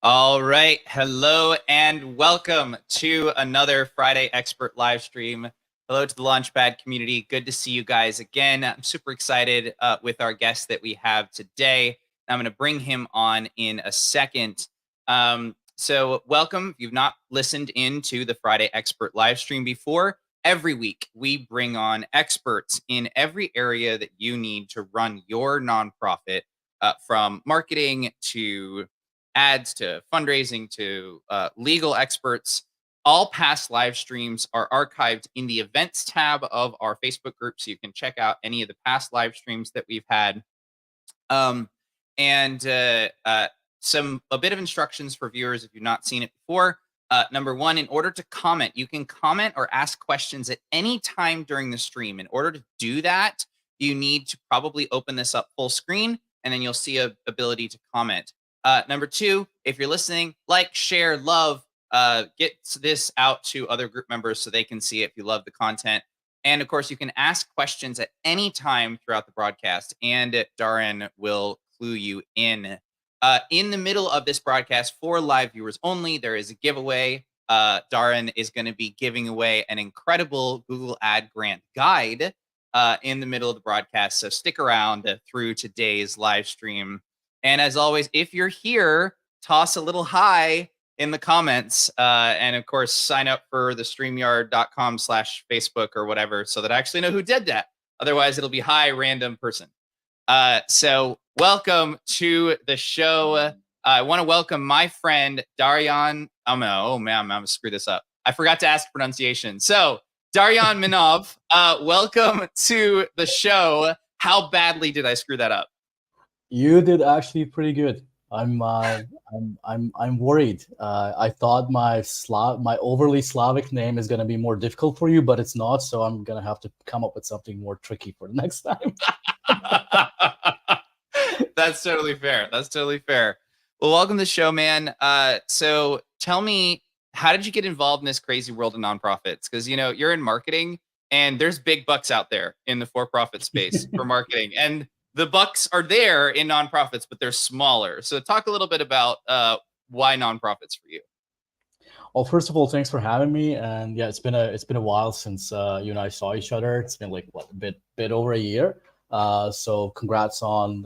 All right. Hello and welcome to another Friday Expert Livestream. Hello to the Launchpad community. Good to see you guys again. I'm super excited with our guest that we have today. I'm going to bring him on in a second. So welcome. If you've not listened into the Friday Expert Livestream before, every week we bring on experts in every area that you need to run your nonprofit, from marketing to ads to fundraising to legal experts. All past live streams are archived in the events tab of our Facebook group, so you can check out any of the past live streams that we've had. Um, and a bit of instructions for viewers if you've not seen it before. Number one, in order to comment, you can comment or ask questions at any time during the stream. In order to do that, you need to probably open this up full screen, and then you'll see a ability to comment. Number two, if you're listening, like, share, love, get this out to other group members so they can see it if you love the content. And of course, you can ask questions at any time throughout the broadcast, and Darjan will clue you in. In the middle of this broadcast, for live viewers only, there is a giveaway. Darjan is going to be giving away an incredible Google Ad Grant guide in the middle of the broadcast. So stick around through today's live stream. And as always, if you're here, toss a little hi in the comments. And of course, sign up for the streamyard.com/Facebook or whatever so that I actually know who did that. Otherwise, it'll be hi random person. So welcome to the show. I want to welcome my friend Darjan. Oh man, I'm gonna screw this up. I forgot to ask pronunciation. So Darjan Minov, welcome to the show. How badly did I screw that up? You did actually pretty good. I'm worried. I thought my overly Slavic name is gonna be more difficult for you, but it's not. So I'm gonna have to come up with something more tricky for the next time. That's totally fair. That's totally fair. Well, welcome to the show, man. So tell me, how did you get involved in this crazy world of nonprofits? Because you're in marketing, and there's big bucks out there in the for-profit space for marketing, and the bucks are there in nonprofits, but they're smaller. So talk a little bit about why nonprofits for you. Well, first of all, thanks for having me. And yeah, it's been a while since you and I saw each other. It's been like a bit over a year. So congrats on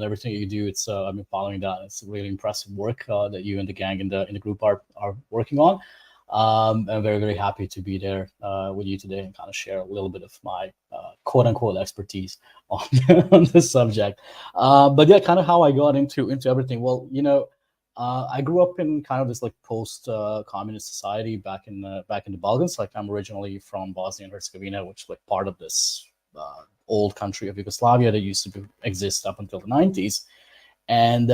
everything you do. I've been following that. It's really impressive work that you and the gang in the group are working on. I'm very, very happy to be there with you today and kind of share a little bit of my quote unquote expertise on on this subject. But yeah, kind of how I got into everything. Well, I grew up in kind of this like post communist society back in the Balkans. Like, I'm originally from Bosnia and Herzegovina, which is like part of this old country of Yugoslavia that used to exist up until the 90s. And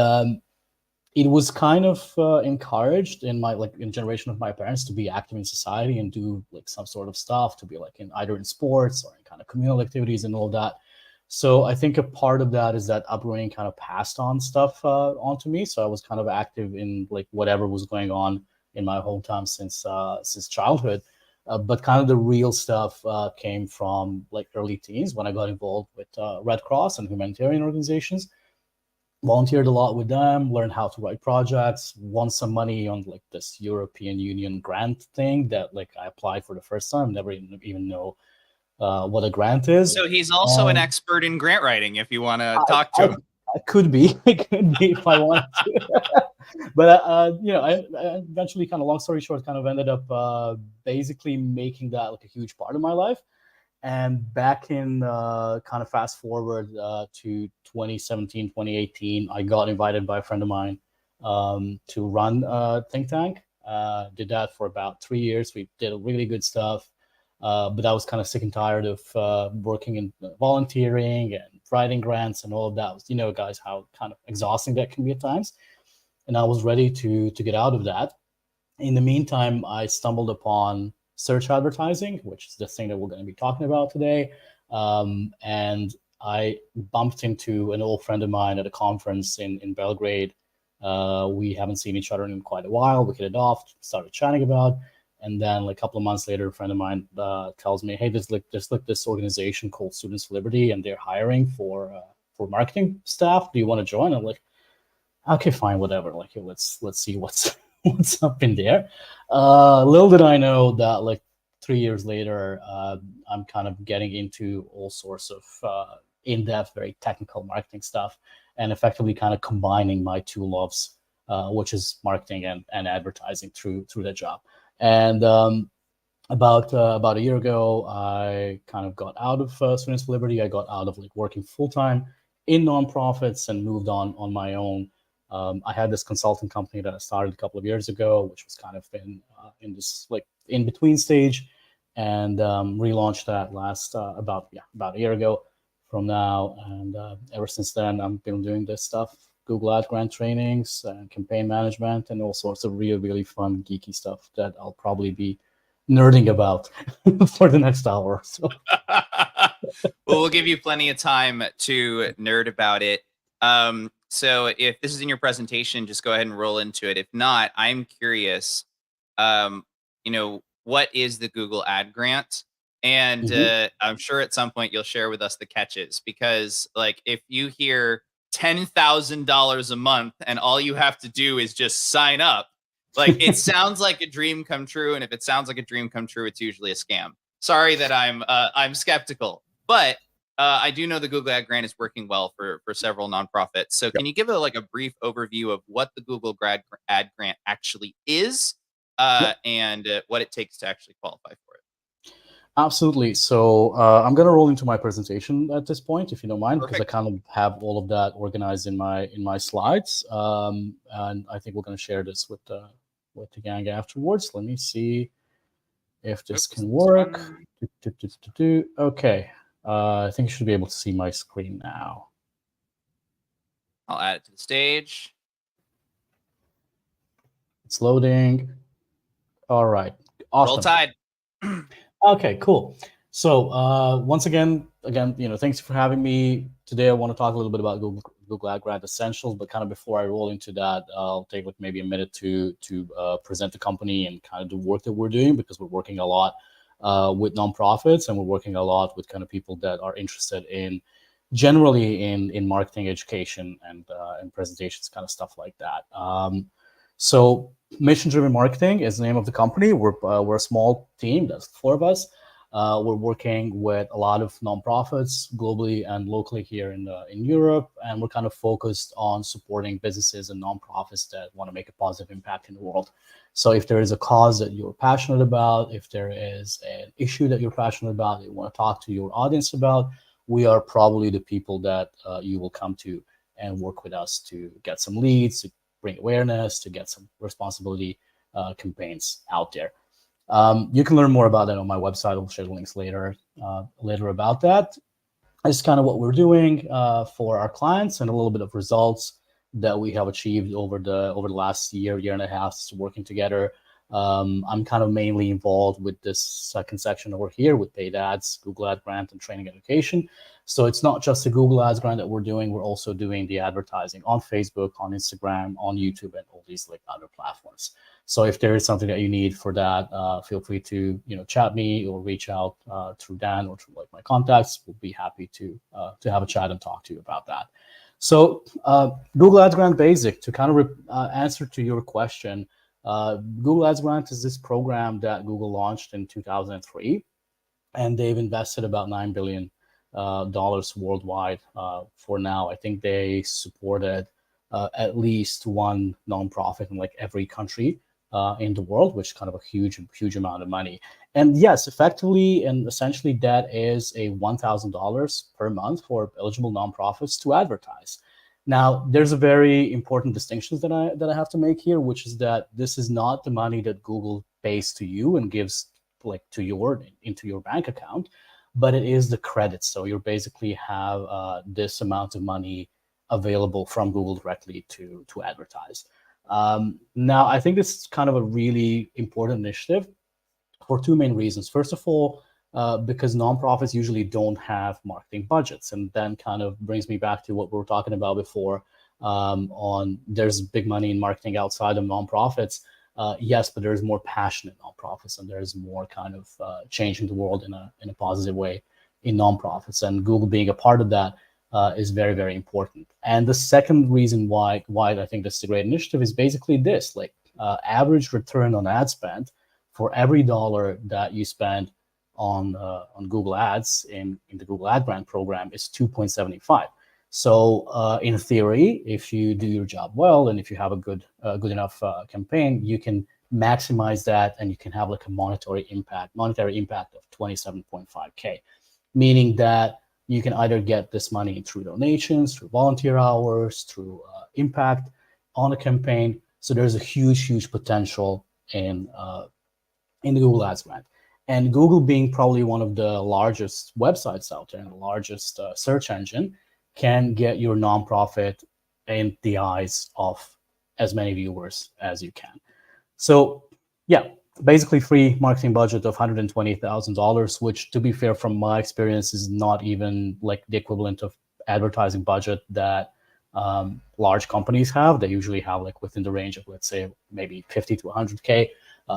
it was kind of encouraged in generation of my parents to be active in society and do like some sort of stuff, to be like in either in sports or in kind of communal activities and all that. So I think a part of that is that upbringing kind of passed on stuff onto me. So I was kind of active in like whatever was going on in my hometown since childhood. But kind of the real stuff came from like early teens when I got involved with Red Cross and humanitarian organizations. Volunteered a lot with them, learned how to write projects, won some money on like this European Union grant thing that like I applied for the first time, never even know what a grant is. So he's also an expert in grant writing, if you want to talk to him. I could be. It could be if I wanted to. But I eventually, kind of long story short, kind of ended up basically making that like a huge part of my life. And back in kind of fast forward to 2017, 2018, I got invited by a friend of mine to run a think tank. Did that for about 3 years. We did really good stuff. But I was kind of sick and tired of working in volunteering and writing grants and all of that. Guys, how kind of exhausting that can be at times. And I was ready to get out of that. In the meantime, I stumbled upon search advertising, which is the thing that we're going to be talking about today. And I bumped into an old friend of mine at a conference in Belgrade. We haven't seen each other in quite a while. We hit it off, started chatting about. And then like a couple of months later, a friend of mine tells me, hey, there's this organization called Students for Liberty, and they're hiring for marketing staff. Do you want to join? I'm like, okay, fine, whatever. Like, let's see what's what's up in there. Little did I know that like 3 years later, I'm kind of getting into all sorts of in-depth, very technical marketing stuff, and effectively kind of combining my two loves, which is marketing and advertising through that job. And about a year ago, I kind of got out of Students for Liberty. I got out of like working full time in nonprofits and moved on my own. I had this consulting company that I started a couple of years ago, which was kind of in this like in between stage, and relaunched that last about a year ago from now. And ever since then, I've been doing this stuff: Google Ad Grant trainings, campaign management, and all sorts of really fun geeky stuff that I'll probably be nerding about for the next hour or so. Well, we'll give you plenty of time to nerd about it. So if this is in your presentation, just go ahead and roll into it. If not, I'm curious, what is the Google Ad Grant? And I'm sure at some point you'll share with us the catches, because like if you hear $10,000 a month and all you have to do is just sign up, like it sounds like a dream come true. And if it sounds like a dream come true, it's usually a scam. Sorry that I'm skeptical, but I do know the Google Ad Grant is working well for several nonprofits. So can you give like a brief overview of what the Google Ad Grant actually is, and what it takes to actually qualify for it? Absolutely. So I'm going to roll into my presentation at this point, if you don't mind, Perfect. because I kind of have all of that organized in my slides, and I think we're going to share this with the gang afterwards. Let me see if this can work. Okay. I think you should be able to see my screen now. I'll add it to the stage. It's loading. All right. Awesome. Roll Tide. Okay, cool. So once again, thanks for having me today. I want to talk a little bit about Google Ad Grant Essentials, but kind of before I roll into that, I'll take like maybe a minute to present the company and kind of the work that we're doing, because we're working a lot with nonprofits, and we're working a lot with kind of people that are interested in generally in marketing, education, and presentations, kind of stuff like that. So mission-driven marketing is the name of the company. We're a small team. That's 4 of us. We're working with a lot of nonprofits globally and locally here in Europe, and we're kind of focused on supporting businesses and nonprofits that want to make a positive impact in the world. So if there is a cause that you're passionate about, if there is an issue that you're passionate about, that you want to talk to your audience about, we are probably the people that you will come to and work with us to get some leads, to bring awareness, to get some responsibility campaigns out there. You can learn more about that on my website. I'll share the links later about that. This is kind of what we're doing for our clients, and a little bit of results that we have achieved over the last year and a half working together. I'm kind of mainly involved with this second section over here with paid ads, Google Ad Grant, and training education. So it's not just the Google Ads Grant that we're doing. We're also doing the advertising on Facebook, on Instagram, on YouTube, and all these like other platforms. So if there is something that you need for that, feel free to chat me or reach out through Dan or through like my contacts. We'll be happy to have a chat and talk to you about that. So Google Ads Grant Basic, to kind of answer to your question, Google Ads Grant is this program that Google launched in 2003, and they've invested about $9 billion worldwide for now. I think they supported at least one nonprofit in like every country in the world, which is kind of a huge amount of money. And yes, effectively and essentially, that is a $1,000 per month for eligible nonprofits to advertise. Now, there's a very important distinction that I have to make here, which is that this is not the money that Google pays to you and gives like into your bank account, but it is the credits. So you basically have this amount of money available from Google directly to advertise. Now, I think this is kind of a really important initiative for 2 main reasons. First of all, because nonprofits usually don't have marketing budgets, and then kind of brings me back to what we were talking about before. On there's big money in marketing outside of nonprofits. Yes, but there's more passionate nonprofits, and there's more kind of changing the world in a positive way in nonprofits. And Google being a part of that, is very, very important. And the second reason why I think this is a great initiative is basically this, like average return on ad spend for every dollar that you spend on Google Ads in the Google Ad Grant program is 2.75. So in theory, if you do your job well and if you have a good enough campaign, you can maximize that and you can have like a monetary impact of 27.5K, meaning that you can either get this money through donations, through volunteer hours, through impact on a campaign. So there's a huge potential in the Google Ads grant. And Google being probably one of the largest websites out there and the largest search engine can get your nonprofit in the eyes of as many viewers as you can. So yeah, basically free marketing budget of $120,000, which to be fair, from my experience, is not even like the equivalent of advertising budget that large companies have. They usually have like within the range of, let's say, maybe 50 to 100K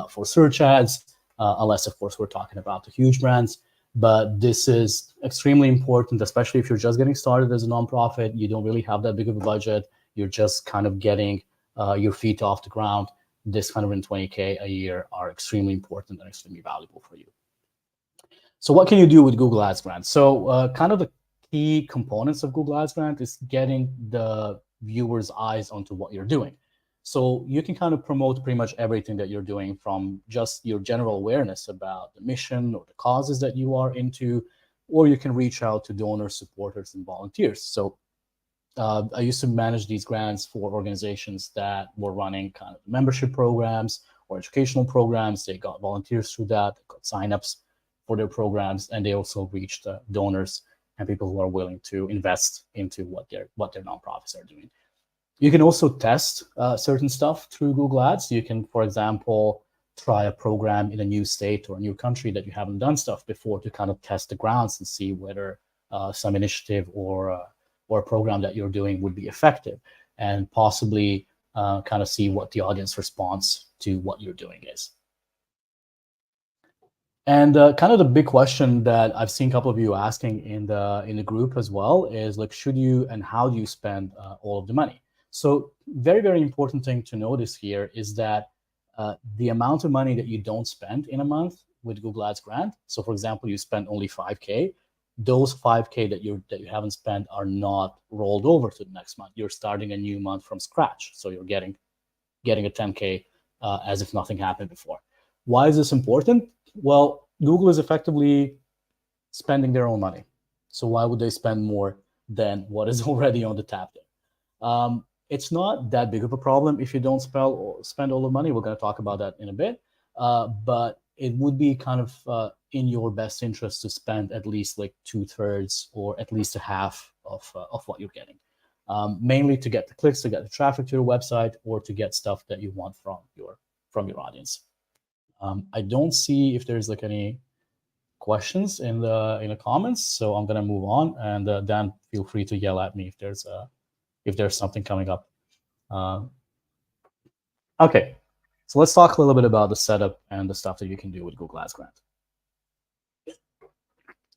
for search ads, unless of course we're talking about the huge brands. But this is extremely important, especially if you're just getting started as a nonprofit. You don't really have that big of a budget. You're just kind of getting your feet off the ground. This 120K a year are extremely important and extremely valuable for you. So what can you do with Google Ads Grant? So kind of the key components of Google Ads Grant is getting the viewers' eyes onto what you're doing. So you can kind of promote pretty much everything that you're doing, from just your general awareness about the mission or the causes that you are into, or you can reach out to donors, supporters, and volunteers. So I used to manage these grants for organizations that were running kind of membership programs or educational programs. They got volunteers through that, they got signups for their programs, and they also reached donors and people who are willing to invest into what their nonprofits are doing. You can also test certain stuff through Google Ads. You can, for example, try a program in a new state or a new country that you haven't done stuff before to kind of test the grounds and see whether some initiative or a program that you're doing would be effective, and possibly kind of see what the audience response to what you're doing is. And kind of the big question that I've seen a couple of you asking in the group as well is like, should you and how do you spend all of the money? So very, very important thing to notice here is that the amount of money that you don't spend in a month with Google Ads Grant. So for example, you spend only 5K. Those 5K that you haven't spent are not rolled over to the next month. You're starting a new month from scratch. So you're getting a 10K as if nothing happened before. Why is this important? Well, Google is effectively spending their own money. So why would they spend more than what is already on the tab there? It's not that big of a problem if you don't spend all the money. We're going to talk about that in a bit. But it would be kind of in your best interest to spend at least like 2/3 or at least a half of what you're getting, mainly to get the clicks, to get the traffic to your website, or to get stuff that you want from your audience. I don't see if there's like any questions in the comments, so I'm gonna move on. And Dan, feel free to yell at me if there's something coming up. Okay, so let's talk a little bit about the setup and the stuff that you can do with Google Ads Grant.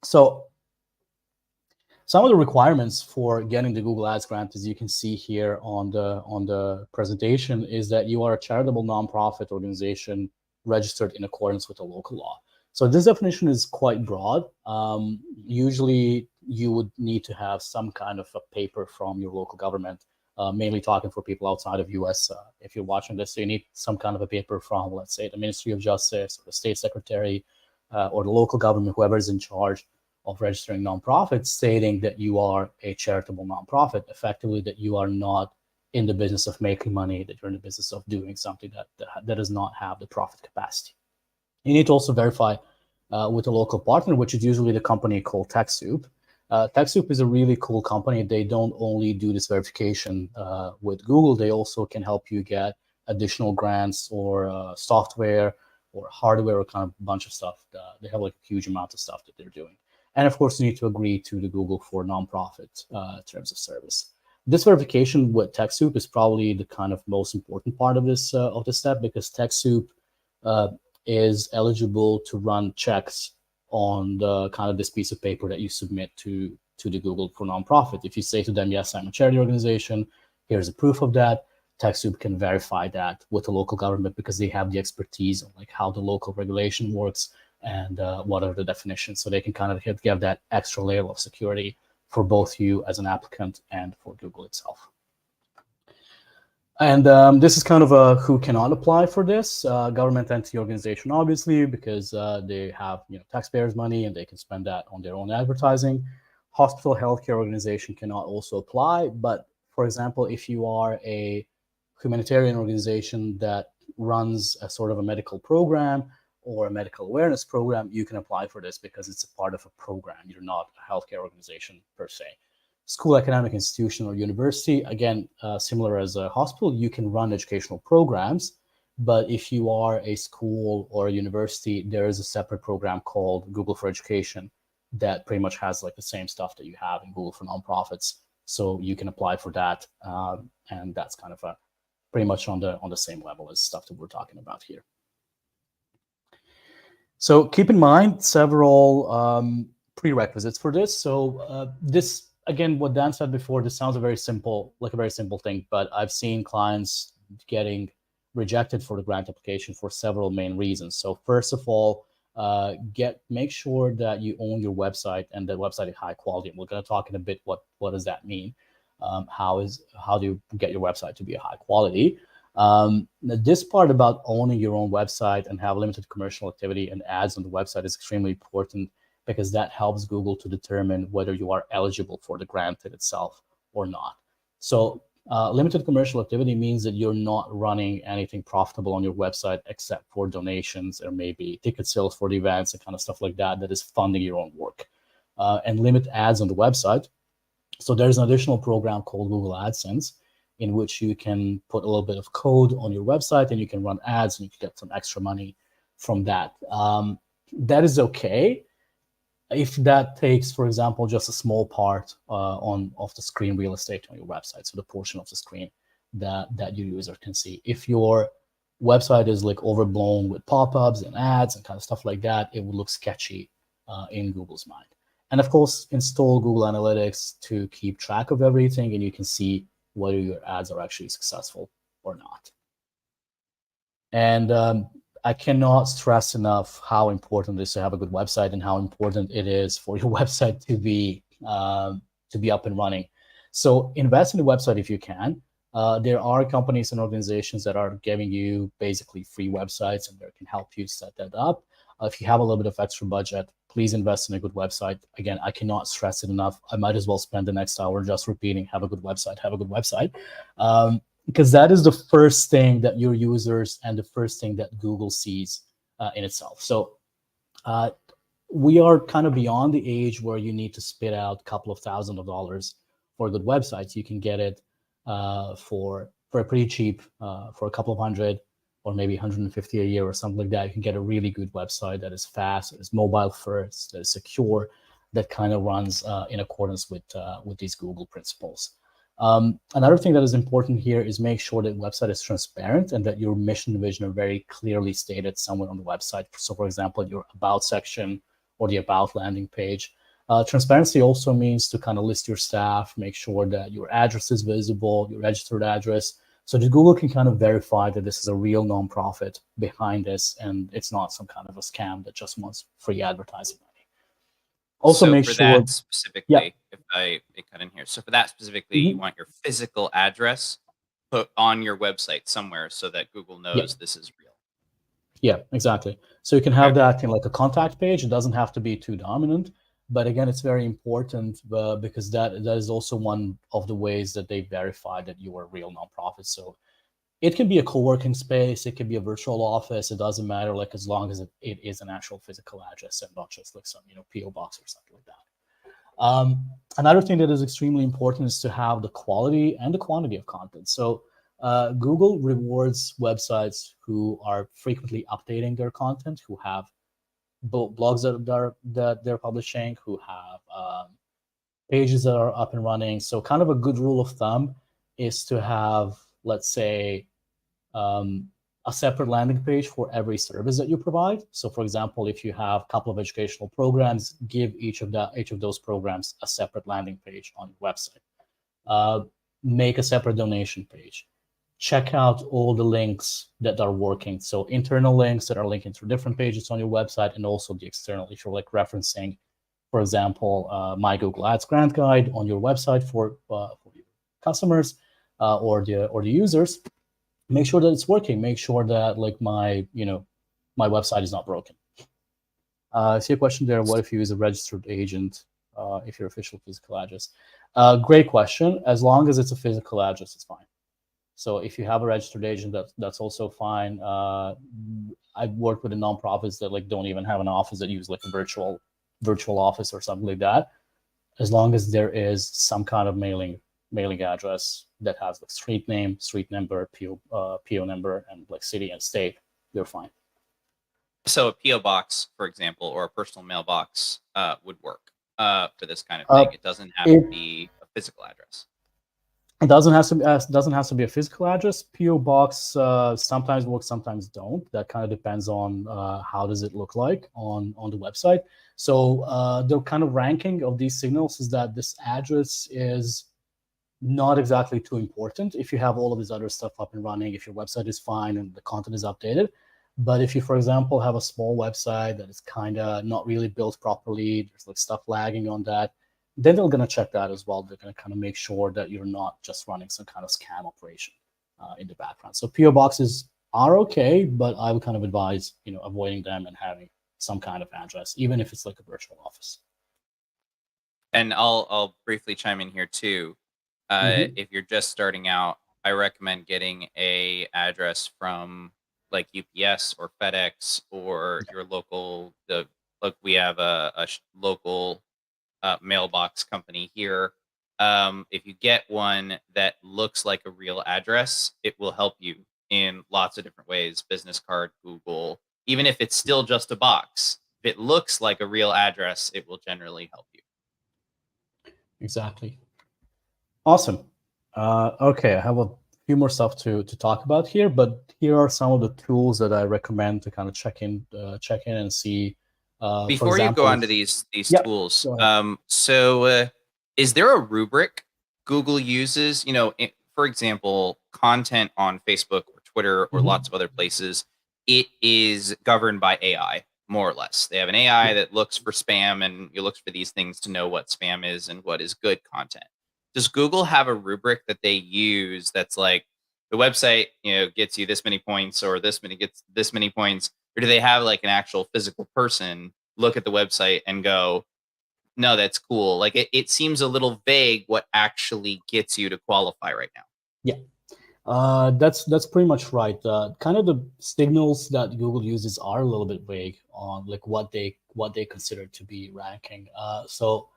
So some of the requirements for getting the Google Ads Grant, as you can see here on the presentation, is that you are a charitable nonprofit organization registered in accordance with the local law. So this definition is quite broad. Usually you would need to have some kind of a paper from your local government, mainly talking for people outside of US. If you're watching this, so you need some kind of a paper from, let's say, the Ministry of Justice or the state secretary or the local government, whoever is in charge of registering nonprofits, stating that you are a charitable nonprofit, effectively that you are not in the business of making money, that you're in the business of doing something that does not have the profit capacity. You need to also verify with a local partner, which is usually the company called TechSoup. TechSoup is a really cool company. They don't only do this verification with Google, they also can help you get additional grants or software or hardware or kind of a bunch of stuff. They have like a huge amount of stuff that they're doing. And of course, you need to agree to the Google for nonprofit terms of service. This verification with TechSoup is probably the kind of most important part of this step, because TechSoup is eligible to run checks on the kind of this piece of paper that you submit to to the Google for nonprofit. If you say to them, yes, I'm a charity organization, here's a proof of that, TechSoup can verify that with the local government because they have the expertise on like how the local regulation works and what are the definitions. So they can kind of give that extra layer of security for both you as an applicant and for Google itself. And this is kind of a who cannot apply for this. Government entity organization, obviously, because they have taxpayers' money and they can spend that on their own advertising. Hospital healthcare organization cannot also apply. But for example, if you are a humanitarian organization that runs a sort of a medical program or a medical awareness program, you can apply for this because it's a part of a program. You're not a healthcare organization per se. School, academic institution, or university, again, similar as a hospital, you can run educational programs. But if you are a school or a university, there is a separate program called Google for Education that pretty much has like the same stuff that you have in Google for nonprofits. So you can apply for that, and that's kind of pretty much on the same level as stuff that we're talking about here. So keep in mind several prerequisites for this. So this, again, what Dan said before, this sounds a very simple thing, but I've seen clients getting rejected for the grant application for several main reasons. So first of all, make sure that you own your website and the website is high quality. And we're going to talk in a bit what does that mean. How do you get your website to be a high quality? This part about owning your own website and have limited commercial activity and ads on the website is extremely important because that helps Google to determine whether you are eligible for the grant itself or not. So limited commercial activity means that you're not running anything profitable on your website except for donations or maybe ticket sales for the events and kind of stuff like that is funding your own work. And limit ads on the website. So there's an additional program called Google AdSense in which you can put a little bit of code on your website and you can run ads and you can get some extra money from that. That is okay if that takes, for example, just a small part of the screen real estate on your website, so the portion of the screen that your user can see. If your website is like overblown with pop-ups and ads and kind of stuff like that, it would look sketchy in Google's mind. And of course, install Google Analytics to keep track of everything, and you can see whether your ads are actually successful or not. And I cannot stress enough how important it is to have a good website and how important it is for your website to be up and running. So invest in the website if you can. There are companies and organizations that are giving you basically free websites and they can help you set that up. If you have a little bit of extra budget, please invest in a good website. Again, I cannot stress it enough. I might as well spend the next hour just repeating, have a good website, have a good website. Because that is the first thing that your users and the first thing that Google sees in itself. So we are kind of beyond the age where you need to spit out a couple of $1,000s for a good website. You can get it for pretty cheap, for a couple of hundred or maybe 150 a year or something like that. You can get a really good website that is fast, that is mobile first, that is secure, that kind of runs in accordance with these Google principles. Another thing that is important here is make sure that the website is transparent and that your mission and vision are very clearly stated somewhere on the website. So for example, your about section or the about landing page. Transparency also means to kind of list your staff, make sure that your address is visible, your registered address, so that Google can kind of verify that this is a real nonprofit behind this and it's not some kind of a scam that just wants free advertising money. Also, so make for sure that specifically, if I cut in here, so for that specifically, you want your physical address put on your website somewhere so that Google knows this is real. Yeah, exactly. So you can have that in like a contact page. It doesn't have to be too dominant, but again, it's very important because that is also one of the ways that they verify that you are a real nonprofit. So it can be a co-working space, it can be a virtual office. It doesn't matter, like as long as it is an actual physical address and not just like some PO box or something like that. Another thing that is extremely important is to have the quality and the quantity of content. So Google rewards websites who are frequently updating their content, who have blogs that they're publishing, who have pages that are up and running. So kind of a good rule of thumb is to have, let's say, a separate landing page for every service that you provide. So for example, if you have a couple of educational programs, give each of those programs a separate landing page on your website. Make a separate donation page. Check out all the links that are working. So internal links that are linking to different pages on your website, and also the external, if you're like referencing, for example, my Google Ads grant guide on your website for your customers or the users. Make sure that it's working. Make sure that like my website is not broken. I see a question there. What if you use a registered agent if your official physical address? Great question. As long as it's a physical address, it's fine. So if you have a registered agent, that's also fine. I've worked with the nonprofits that like don't even have an office, that use like a virtual office or something like that. As long as there is some kind of mailing address that has like street name, street number, PO number, and like city and state, you're fine. So a PO box, for example, or a personal mailbox would work for this kind of thing. It doesn't have to be a physical address. It doesn't have to be a physical address. PO box sometimes works, sometimes don't. That kind of depends on how does it look like on the website. So the kind of ranking of these signals is that this address is not exactly too important if you have all of this other stuff up and running, if your website is fine and the content is updated. But if you, for example, have a small website that is kind of not really built properly, there's like stuff lagging on that, then they're going to check that as well. They're going to kind of make sure that you're not just running some kind of scam operation in the background. So PO boxes are okay, but I would kind of advise, avoiding them and having some kind of address, even if it's like a virtual office. And I'll briefly chime in here too. If you're just starting out, I recommend getting a address from like UPS or FedEx or your local. We have a local mailbox company here. If you get one that looks like a real address, it will help you in lots of different ways. Business card, Google, even if it's still just a box, if it looks like a real address, it will generally help you. Exactly. Awesome. Okay, I have a few more stuff to talk about here, but here are some of the tools that I recommend to kind of check in and see. Before you go on to these tools, is there a rubric Google uses? For example, content on Facebook or Twitter or lots of other places, it is governed by AI, more or less. They have an AI that looks for spam, and you look for these things to know what spam is and what is good content. Does Google have a rubric that they use that's like the website, gets you this many points, or this many gets this many points? Or do they have like an actual physical person look at the website and go, no, that's cool? Like it seems a little vague what actually gets you to qualify right now. Yeah, that's pretty much right. Kind of the signals that Google uses are a little bit vague on like what they consider to be ranking. So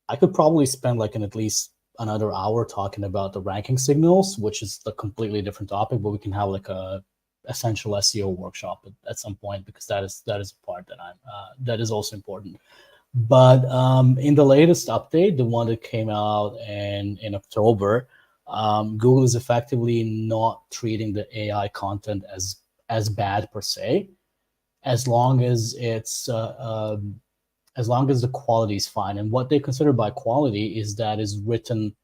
I could probably spend like at least another hour talking about the ranking signals, which is a completely different topic, but we can have like a essential SEO workshop at some point, because that is a part that is also important. But in the latest update, the one that came out in October, Google is effectively not treating the AI content as bad per se, as long as it's as long as the quality is fine. And what they consider by quality is that is written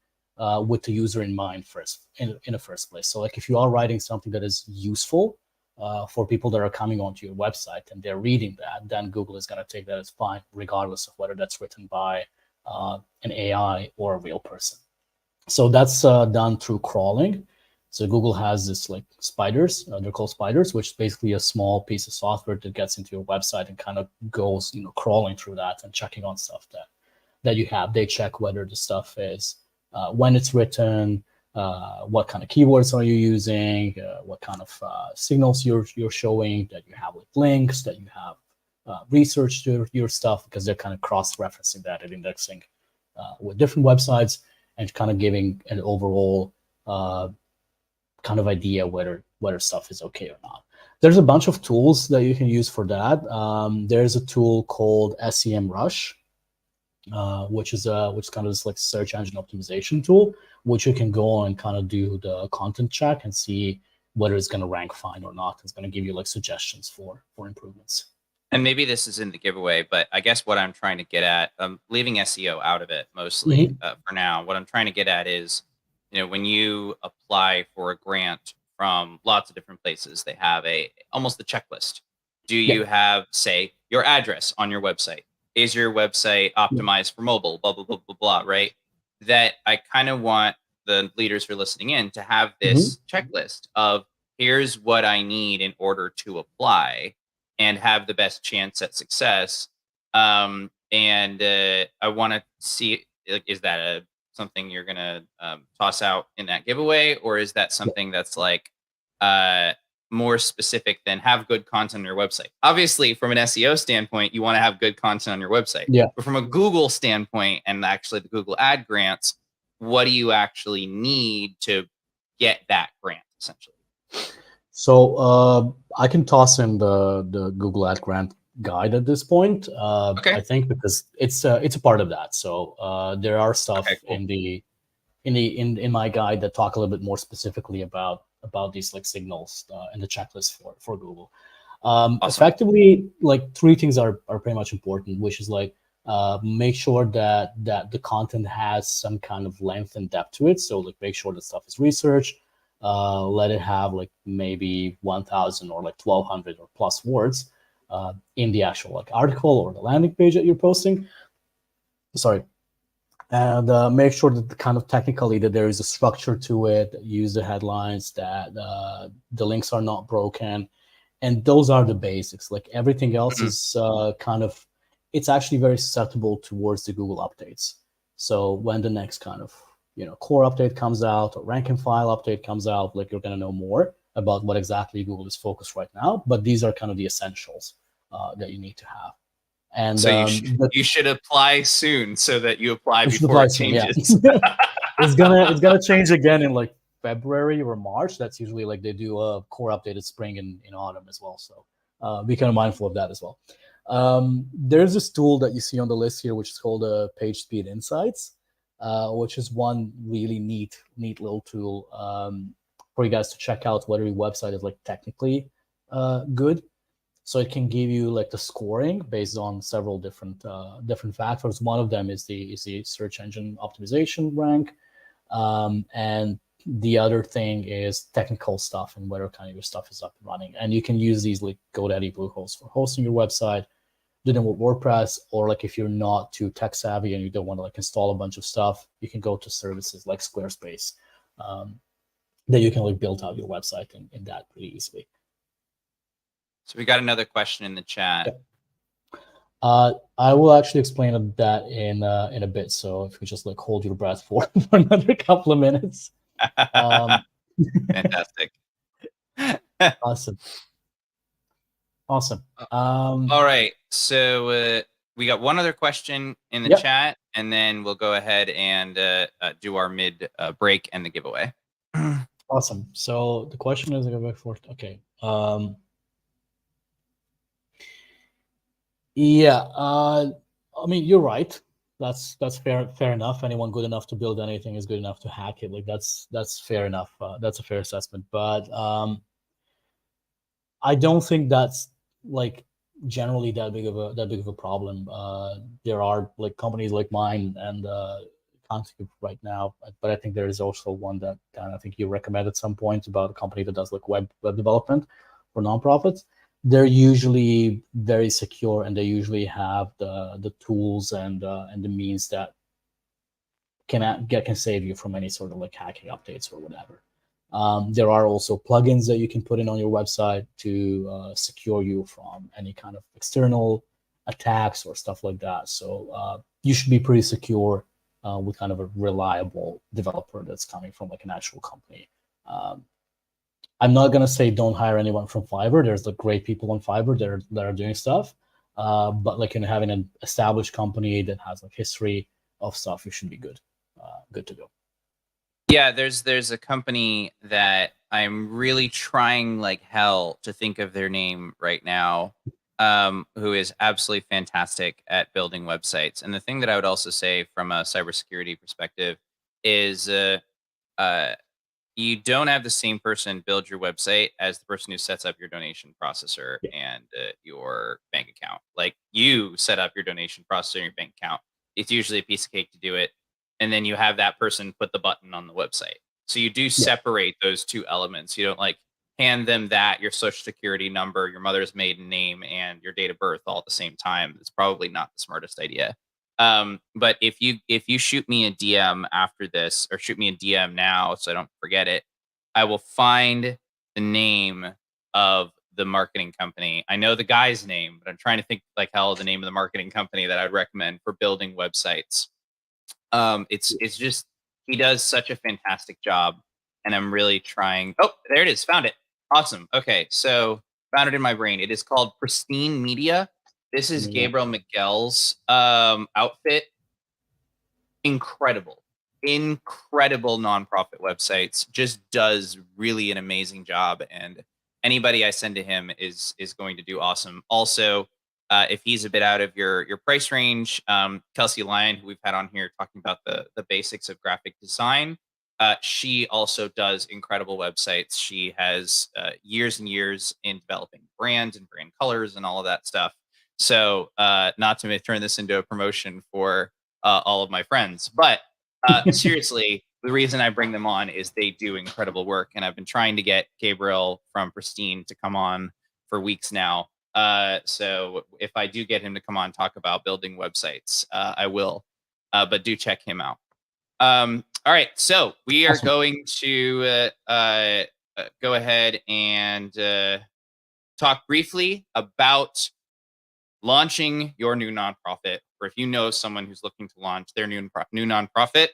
with the user in mind in the first place. So like if you are writing something that is useful for people that are coming onto your website and they're reading that, then Google is going to take that as fine, regardless of whether that's written by an AI or a real person. So that's done through crawling. So Google has this like spiders, they're called spiders, which is basically a small piece of software that gets into your website and kind of goes, crawling through that and checking on stuff that you have. They check whether the stuff is, when it's written, what kind of keywords are you using, what kind of signals you're showing, that you have like links, that you have research to your stuff, because they're kind of cross-referencing that and indexing with different websites and kind of giving an overall kind of idea whether stuff is okay or not. There's a bunch of tools that you can use for that. There's a tool called SEMrush, which is kind of this like search engine optimization tool, which you can go and kind of do the content check and see whether it's going to rank fine or not. It's going to give you like suggestions for improvements. And maybe this is in the giveaway, but I guess what I'm trying to get at, leaving SEO out of it mostly for now, what I'm trying to get at is, when you apply for a grant from lots of different places, they have almost a checklist. Do you have, say, your address on your website? Is your website optimized for mobile? Blah, blah, blah, blah, blah, right? That I kind of want the leaders who are listening in to have this checklist of here's what I need in order to apply and have the best chance at success. And I want to see, is that something you're going to toss out in that giveaway? Or is that something that's like more specific than have good content on your website? Obviously, from an SEO standpoint, you want to have good content on your website. Yeah. But from a Google standpoint, and actually the Google ad grants, what do you actually need to get that grant, essentially? So I can toss in the Google Ad Grant guide at this point. I think because it's a part of that. So there are stuff in my guide that talk a little bit more specifically about these like signals and the checklist for Google. Awesome. Effectively, like 3 things are pretty much important, which is like make sure that the content has some kind of length and depth to it. So like make sure that stuff is researched. Let it have like maybe 1,000 or like 1,200 or plus words in the actual like article or the landing page that you're posting. Sorry. And make sure that kind of technically that there is a structure to it, use the headlines, that the links are not broken. And those are the basics. Like everything else is kind of, it's actually very susceptible towards the Google updates. So when the next kind of core update comes out or rank and file update comes out, like you're going to know more about what exactly Google is focused right now. But these are kind of the essentials that you need to have. And so you should apply soon so that you apply before it changes. Soon, yeah. It's gonna change again in like February or March. That's usually like they do a core updated spring and in autumn as well. So be kind of mindful of that as well. There's this tool that you see on the list here, which is called Page Speed Insights. Which is one really neat little tool for you guys to check out whether your website is like technically good. So it can give you like the scoring based on several different factors. One of them is the search engine optimization rank, and the other thing is technical stuff and whether kind of your stuff is up and running. And you can use these like GoDaddy Bluehost for hosting your website. Do them with WordPress, or like if you're not too tech savvy and you don't want to like install a bunch of stuff, you can go to services like Squarespace that you can like build out your website in that pretty easily. So we got another question in the chat. I will actually explain that in a bit. So if you just like hold your breath for another couple of minutes. Fantastic. Awesome. All right. So we got one other question in the chat, and then we'll go ahead and do our mid break and the giveaway. Awesome. So the question is, okay. I mean, you're right. That's fair enough. Anyone good enough to build anything is good enough to hack it. Like that's fair enough. That's a fair assessment. But I don't think that's like generally that big of a problem. There are like companies like mine, and can't think of right now, but I think there is also one that I think you recommended at some point about a company that does like web development for nonprofits. They're usually very secure, and they usually have the tools and the means that can save you from any sort of like hacking updates or whatever. There are also plugins that you can put in on your website to secure you from any kind of external attacks or stuff like that. So you should be pretty secure with kind of a reliable developer that's coming from like an actual company. I'm not gonna say don't hire anyone from Fiverr. There's like great people on Fiverr that are doing stuff, but like having an established company that has like history of stuff, you should be good to go. Yeah, there's a company that I'm really trying like hell to think of their name right now, who is absolutely fantastic at building websites. And the thing that I would also say from a cybersecurity perspective is, you don't have the same person build your website as the person who sets up your donation processor Yeah. and your bank account. Like, you set up your donation processor and your bank account. It's usually a piece of cake to do it. And then you have that person put the button on the website. So you do separate those two elements. You don't like hand them that, your social security number, your mother's maiden name, and your date of birth all at the same time. It's probably not the smartest idea. But if you shoot me a DM after this, or shoot me a DM now so I don't forget it, I will find the name of the marketing company. I know the guy's name, but I'm trying to think like hell the name of the marketing company that I'd recommend for building websites. It's just, he does such a fantastic job, and I'm really trying. Oh, there it is. Found it. Awesome. Okay, so found it in my brain. It is called Pristine Media. This is Gabriel Miguel's outfit. Incredible nonprofit websites. Just does really an amazing job, and anybody I send to him is going to do awesome. Also, if he's a bit out of your price range, Kelsey Lyon, who we've had on here talking about the basics of graphic design, she also does incredible websites. She has years and years in developing brands and brand colors and all of that stuff. So not to turn this into a promotion for all of my friends, but seriously, the reason I bring them on is they do incredible work, and I've been trying to get Gabriel from Pristine to come on for weeks now. So if I do get him to come on talk about building websites, I will. But do check him out. All right, so we are going to go ahead and talk briefly about launching your new nonprofit, or if you know someone who's looking to launch their new nonprofit,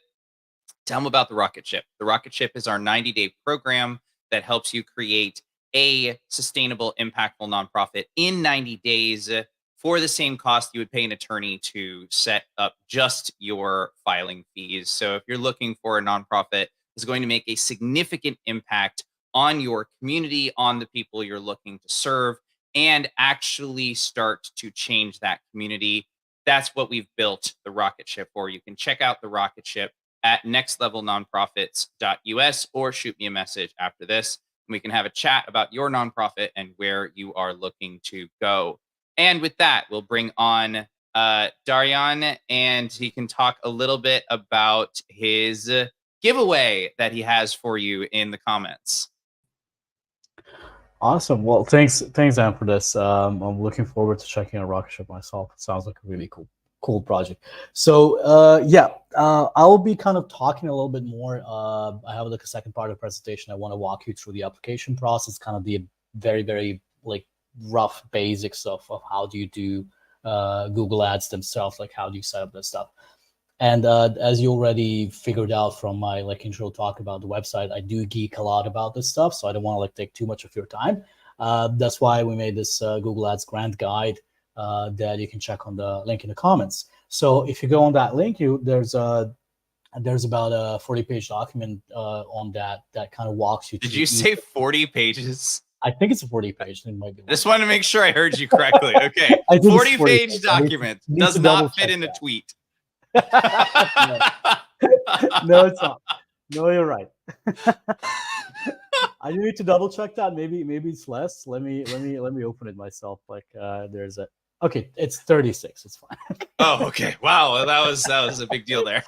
tell them about the Rocket Ship. The Rocket Ship is our 90-day program that helps you create a sustainable, impactful nonprofit in 90 days for the same cost you would pay an attorney to set up just your filing fees. So if you're looking for a nonprofit that's going to make a significant impact on your community, on the people you're looking to serve, and actually start to change that community, that's what we've built the Rocket Ship for. You can check out the Rocket Ship at nextlevelnonprofits.us, or shoot me a message after this, and we can have a chat about your nonprofit and where you are looking to go. And with that, we'll bring on Darjan, and he can talk a little bit about his giveaway that he has for you in the comments. Awesome. Well, thanks, Dan, for this. I'm looking forward to checking out Rocket Ship myself. It sounds like a really cool project. So I'll be kind of talking a little bit more. I have like a second part of the presentation. I want to walk you through the application process, kind of the very, very like rough basics of how do you do Google Ads themselves, like how do you set up this stuff. And as you already figured out from my like intro talk about the website, I do geek a lot about this stuff, so I don't want to like take too much of your time. That's why we made this Google Ads grant guide that you can check on the link in the comments. So if you go on that link, there's about a 40-page document on that kind of walks you through. Did you say 40 pages? I think it's a 40-page. It might be. Just wanted to make sure I heard you correctly. Okay, 40-page document does not fit in a tweet. No, it's not. No, you're right. I need to double check that. Maybe it's less. Let me open it myself. Like there's a okay. It's 36. It's fine. Oh, okay. Wow, that was a big deal there.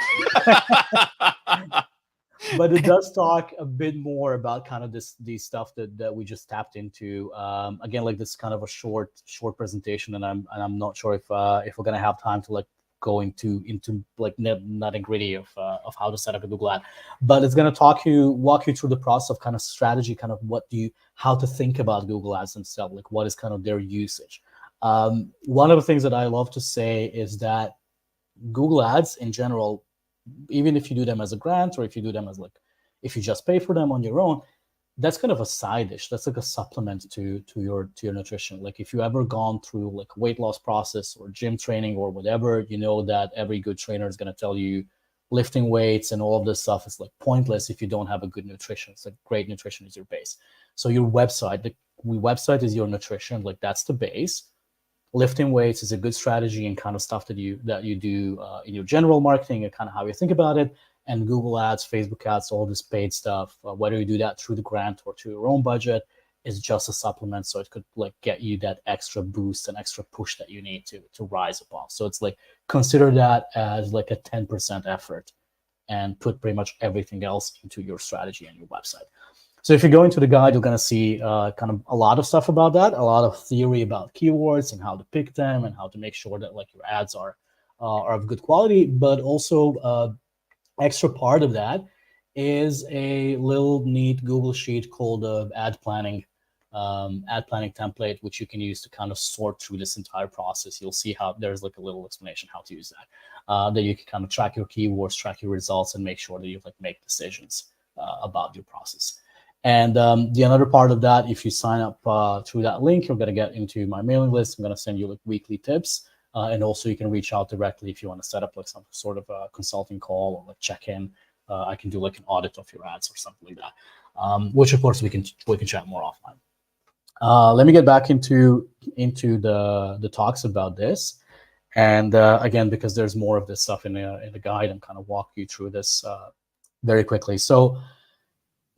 But it does talk a bit more about kind of these stuff that we just tapped into. Again, like this kind of a short presentation, and I'm not sure if we're gonna have time to like go into like nitty gritty of how to set up a Google ad, but it's going to walk you through the process of kind of strategy, kind of how to think about Google Ads themselves, like what is kind of their usage. One of the things that I love to say is that Google Ads in general, even if you do them as a grant, or if you do them as like, if you just pay for them on your own, that's kind of a side dish. That's like a supplement to your nutrition. Like if you ever gone through like weight loss process or gym training or whatever, you know that every good trainer is going to tell you lifting weights and all of this stuff is like pointless if you don't have a good nutrition. It's like great nutrition is your base. So your website, the website is your nutrition. Like that's the base. Lifting weights is a good strategy and kind of stuff that you do in your general marketing and kind of how you think about it. And Google ads, Facebook ads, all this paid stuff, whether you do that through the grant or through your own budget, is just a supplement. So it could like get you that extra boost and extra push that you need to rise above. So it's like, consider that as like a 10% effort and put pretty much everything else into your strategy and your website. So if you go into the guide, you're going to see kind of a lot of stuff about that, a lot of theory about keywords and how to pick them and how to make sure that like your ads are of good quality. But also extra part of that is a little neat Google sheet called ad planning template, which you can use to kind of sort through this entire process. You'll see how there's like a little explanation how to use that. That you can kind of track your keywords, track your results, and make sure that you like make decisions about your process. And the another part of that, if you sign up through that link, you're going to get into my mailing list. I'm going to send you like weekly tips. And also you can reach out directly if you want to set up like some sort of a consulting call or like check-in. I can do like an audit of your ads or something like that, which of course we can chat more offline. Let me get back into the talks about this. And again, because there's more of this stuff in the guide, I'm kind of walk you through this very quickly. So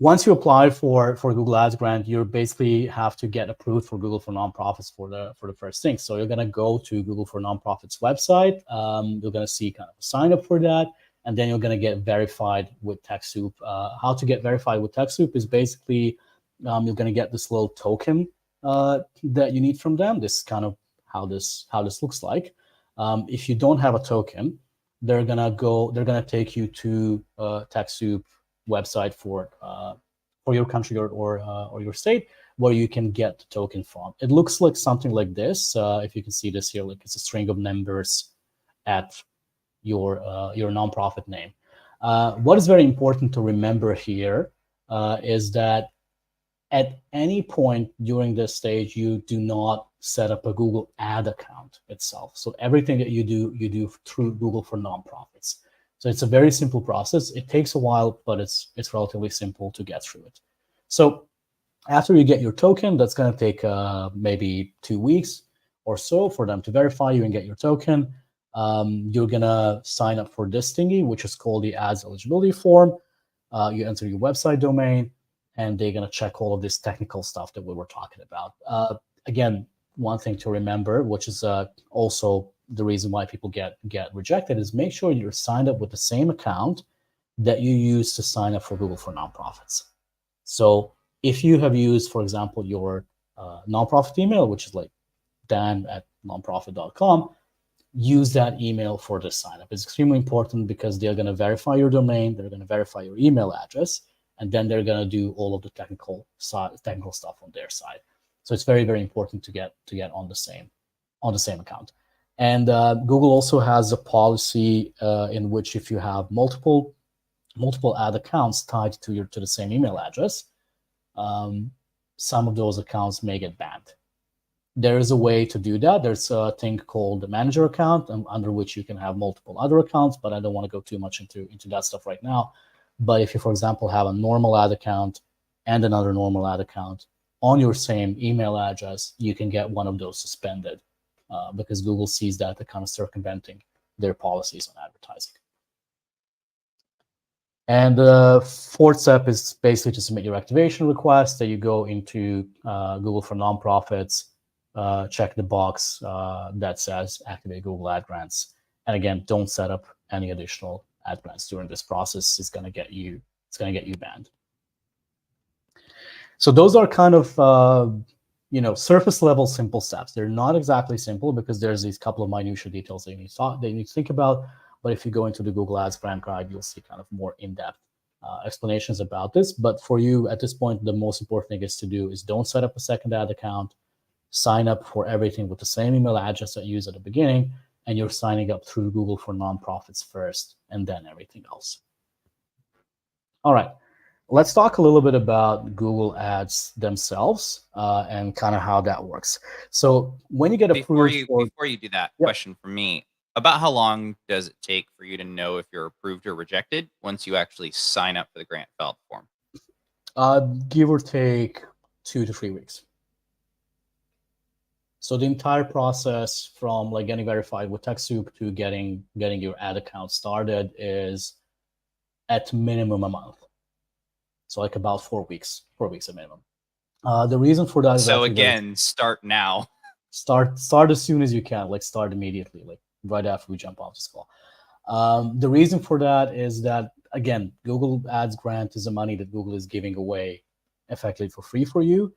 once you apply for Google Ads grant, you basically have to get approved for Google for Nonprofits for the first thing. So you're going to go to Google for Nonprofits website. You're going to see kind of a sign up for that, and then you're going to get verified with TechSoup. How to get verified with TechSoup is basically you're going to get this little token that you need from them. This is kind of how this looks like. If you don't have a token, they're gonna take you to TechSoup website for your country or your state, where you can get the token from. It looks like something like this. If you can see this here, like it's a string of numbers at your nonprofit name. What is very important to remember here is that at any point during this stage, you do not set up a Google ad account itself. So everything that you do through Google for Nonprofits. So it's a very simple process. It takes a while, but it's relatively simple to get through it. So after you get your token, that's going to take maybe 2 weeks or so for them to verify you and get your token. You're going to sign up for this thingy, which is called the ads eligibility form. You enter your website domain, and they're going to check all of this technical stuff that we were talking about. Again, one thing to remember, which is also the reason why people get rejected, is make sure you're signed up with the same account that you use to sign up for Google for Nonprofits. So if you have used, for example, your nonprofit email, which is like dan@nonprofit.com, use that email for the sign up. It's extremely important because they're going to verify your domain, they're going to verify your email address, and then they're going to do all of the technical stuff on their side. So it's very, very important to get on the same account. And Google also has a policy in which if you have multiple ad accounts tied to the same email address, some of those accounts may get banned. There is a way to do that. There's a thing called the manager account, under which you can have multiple other accounts, but I don't want to go too much into that stuff right now. But if you, for example, have a normal ad account and another normal ad account on your same email address, you can get one of those suspended because Google sees that they're kind of circumventing their policies on advertising. And the fourth step is basically to submit your activation request. That you go into Google for Nonprofits, check the box that says activate Google Ad Grants, and again, don't set up any additional ad grants during this process. It's going to get you banned. So those are kind of surface level simple steps. They're not exactly simple because there's these couple of minutiae details that you need to think about. But if you go into the Google Ads Grant Guide, you'll see kind of more in-depth explanations about this. But for you at this point, the most important thing is to do is don't set up a second ad account. Sign up for everything with the same email address that you used at the beginning, and you're signing up through Google for Nonprofits first, and then everything else. All right, let's talk a little bit about Google Ads themselves and kind of how that works. So when you get approved, before you do that, question from me. About how long does it take for you to know if you're approved or rejected once you actually sign up for the grant fill form? Give or take 2 to 3 weeks. So the entire process from like getting verified with TechSoup to getting your ad account started is at minimum a month. So like about 4 weeks, 4 weeks at minimum. The reason for that is so again, start now. Start as soon as you can, like start immediately, like right after we jump off this call. The reason for that is that, again, Google Ads grant is the money that Google is giving away effectively for free for you.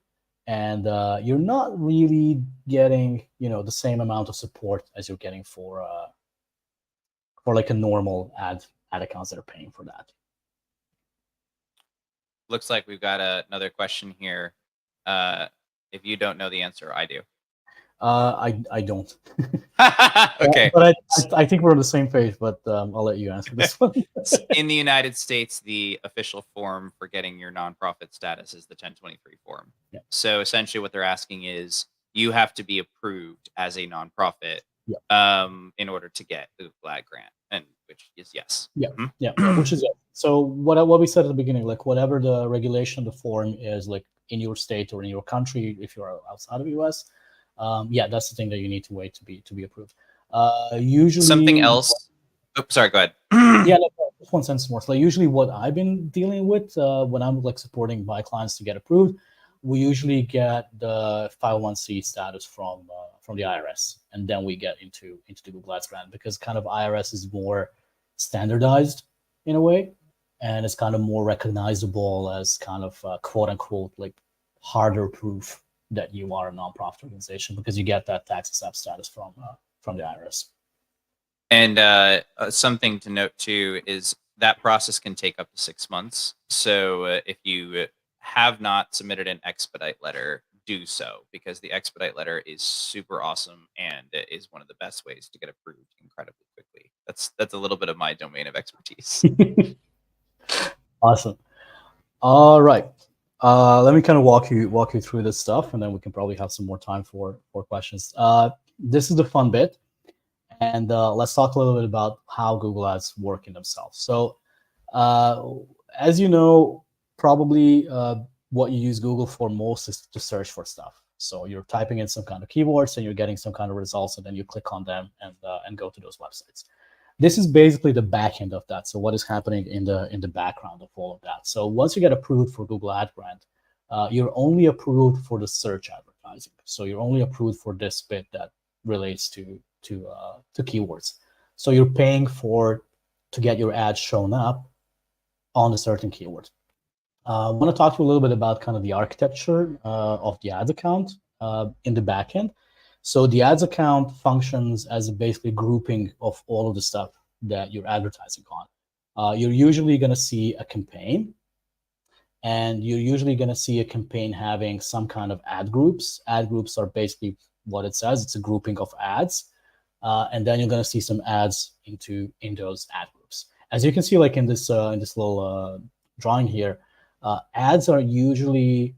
And you're not really getting, the same amount of support as you're getting for like a normal ad accounts that are paying for that. Looks like we've got another question here. If you don't know the answer, I do. I don't. Okay. But I think we're on the same page, but I'll let you answer this one. In the United States, the official form for getting your nonprofit status is the 1023 form. Yeah. So essentially what they're asking is you have to be approved as a nonprofit in order to get the Google Ad grant, and which is yes. Yeah, which is yes. So what we said at the beginning, like whatever the regulation, the form is like in your state or in your country, if you're outside of the US, that's the thing that you need to wait to be approved. Usually something else. Sorry, go ahead. Yeah, just one sentence more. So usually what I've been dealing with when I'm like supporting my clients to get approved, we usually get the 501c status from the IRS, and then we get into the Google Ads grant, because kind of IRS is more standardized in a way, and it's kind of more recognizable as kind of quote unquote like harder proof that you are a nonprofit organization, because you get that tax exempt status from the IRS. And something to note too is that process can take up to 6 months. So if you have not submitted an expedite letter, do so, because the expedite letter is super awesome and is one of the best ways to get approved incredibly quickly. That's a little bit of my domain of expertise. Awesome. All right. Let me kind of walk you through this stuff, and then we can probably have some more time for questions. This is the fun bit. And let's talk a little bit about how Google Ads work in themselves. So as you know, probably what you use Google for most is to search for stuff. So you're typing in some kind of keywords and you're getting some kind of results, and then you click on them and go to those websites. This is basically the back end of that. So what is happening in the background of all of that. So once you get approved for Google Ad grant, you're only approved for the search advertising. So you're only approved for this bit that relates to keywords. So you're paying to get your ads shown up on a certain keyword. I want to talk to you a little bit about kind of the architecture of the ads account in the backend. So the ads account functions as a basically grouping of all of the stuff that you're advertising on. You're usually going to see a campaign, and you're usually going to see a campaign having some kind of ad groups. Ad groups are basically what it says. It's a grouping of ads. And then you're going to see some ads in those ad groups. As you can see, like in this little drawing here, ads are usually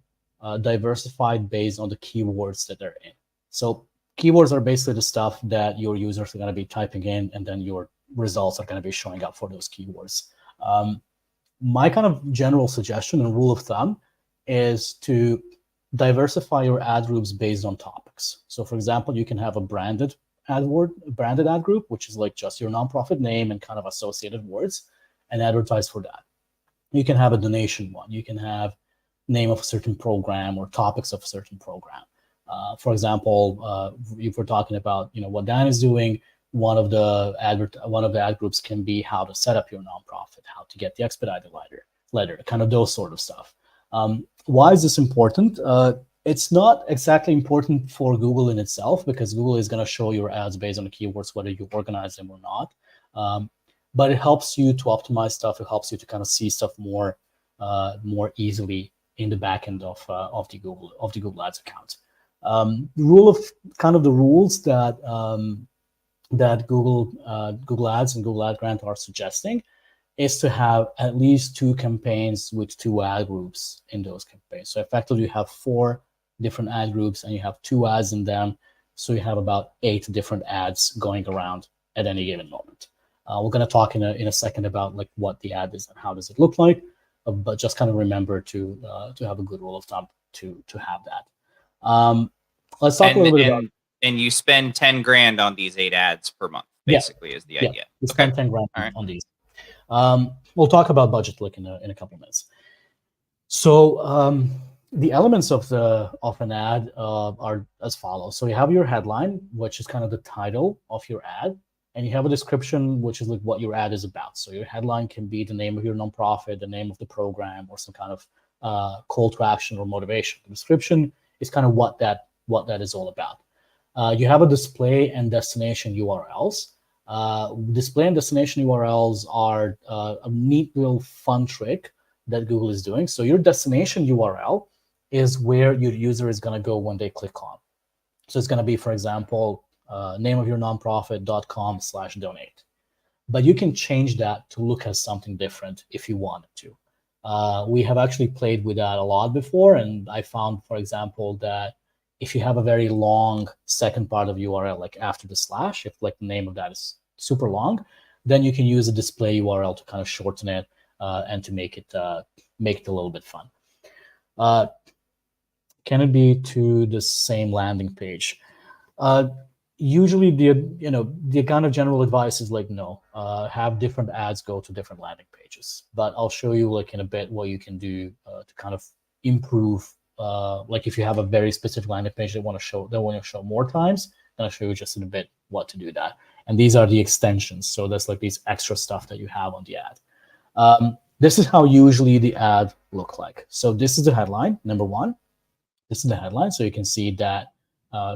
diversified based on the keywords that they're in. So keywords are basically the stuff that your users are going to be typing in, and then your results are going to be showing up for those keywords. My kind of general suggestion and rule of thumb is to diversify your ad groups based on topics. So for example, you can have a branded ad group, which is like just your nonprofit name and kind of associated words, and advertise for that. You can have a donation one. You can have name of a certain program or topics of a certain program. For example, if we're talking about what Dan is doing, one of the ad groups can be how to set up your nonprofit, how to get the expedited letter, kind of those sort of stuff. Why is this important? It's not exactly important for Google in itself, because Google is going to show your ads based on the keywords, whether you organize them or not. But it helps you to optimize stuff. It helps you to kind of see stuff more easily in the back end of the Google Ads account. The rules that Google Ads and Google Ad Grant are suggesting is to have at least 2 campaigns with 2 ad groups in those campaigns. So effectively, you have 4 different ad groups, and you have 2 ads in them. So you have about 8 different ads going around at any given moment. We're going to talk in a second about like what the ad is and how does it look like, but just kind of remember to have a good rule of thumb to have that. Let's talk a little bit about. And you spend 10 grand on these 8 ads per month, basically, is the idea. You spend 10 grand on these. We'll talk about budget like in a couple of minutes. So the elements of an ad are as follows. So you have your headline, which is kind of the title of your ad, and you have a description, which is like what your ad is about. So your headline can be the name of your nonprofit, the name of the program, or some kind of call to action or motivation. The description is kind of what that is all about. You have a display and destination URLs. Display and destination URLs are a neat little fun trick that Google is doing. So your destination URL is where your user is going to go when they click on. So it's going to be, for example, name of your nonprofit.com/donate. But you can change that to look as something different if you wanted to. We have actually played with that a lot before, and I found, for example, that if you have a very long second part of URL, like after the slash, if like the name of that is super long, then you can use a display URL to kind of shorten it and to make it a little bit fun. Can it be to the same landing page? Usually the kind of general advice is like, no, have different ads go to different landing pages. But I'll show you like in a bit what you can do to kind of improve. Like if you have a very specific landing page they want to show more times, then I'll show you just in a bit what to do that. And these are the extensions. So that's like these extra stuff that you have on the ad. This is how usually the ad look like. So this is the headline, number one. This is the headline. So you can see that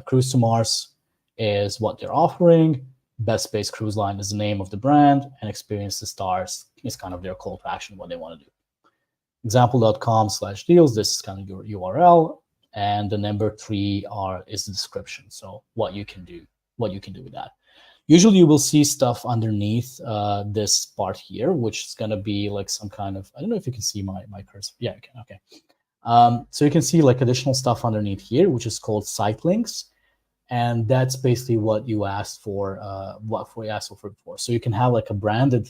Cruise to Mars is what they're offering. Best Space Cruise Line is the name of the brand, and Experience the Stars is kind of their call to action, what they want to do. Example.com/deals, this is kind of your URL, and the number 3 is the description. So what you can do with that. Usually you will see stuff underneath this part here, which is going to be like some kind of, I don't know if you can see my cursor. Yeah, you can. Okay. So you can see like additional stuff underneath here, which is called site links. And that's basically what you asked for, before. So you can have like a branded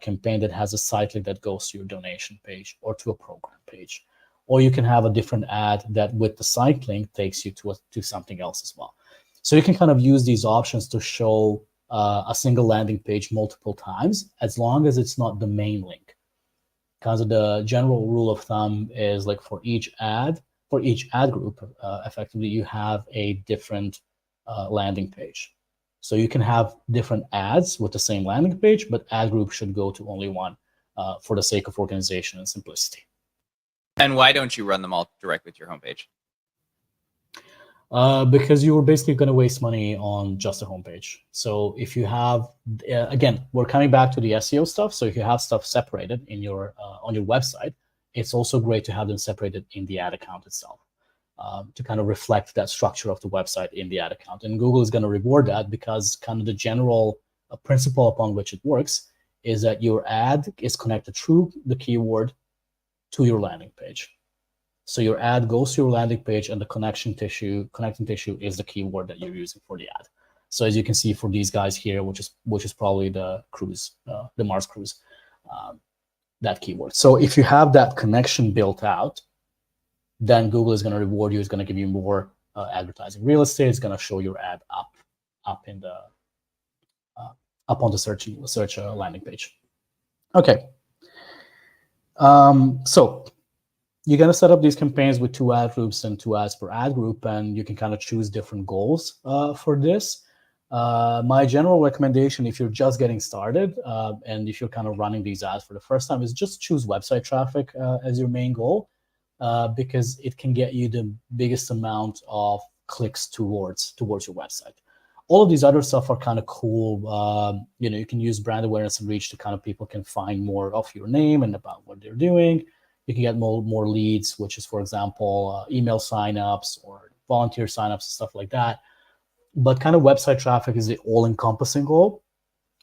campaign that has a site link that goes to your donation page or to a program page. Or you can have a different ad that with the site link takes you to something else as well. So you can kind of use these options to show a single landing page multiple times, as long as it's not the main link. Because the general rule of thumb is like for each ad group, effectively you have a different landing page. So you can have different ads with the same landing page, but ad group should go to only one for the sake of organization and simplicity. And why don't you run them all directly to your homepage? Because you were basically going to waste money on just a homepage. So if you have, again, we're coming back to the SEO stuff. So if you have stuff separated in your on your website, it's also great to have them separated in the ad account itself to kind of reflect that structure of the website in the ad account. And Google is going to reward that because kind of the general principle upon which it works is that your ad is connected through the keyword to your landing page. So your ad goes to your landing page, and the connecting tissue is the keyword that you're using for the ad. So as you can see for these guys here, which is probably the cruise, the Mars cruise, that keyword. So if you have that connection built out, then Google is going to reward you. It's going to give you more advertising real estate. It's going to show your ad up in the up on the search landing page. Okay. So you're going to set up these campaigns with 2 ad groups and 2 ads per ad group, and you can kind of choose different goals for this. My general recommendation, if you're just getting started and if you're kind of running these ads for the first time, is just choose website traffic as your main goal because it can get you the biggest amount of clicks towards your website. All of these other stuff are kind of cool. You can use brand awareness and reach to kind of people can find more of your name and about what they're doing. You can get more leads, which is, for example, email signups or volunteer signups and stuff like that. But kind of website traffic is the all-encompassing goal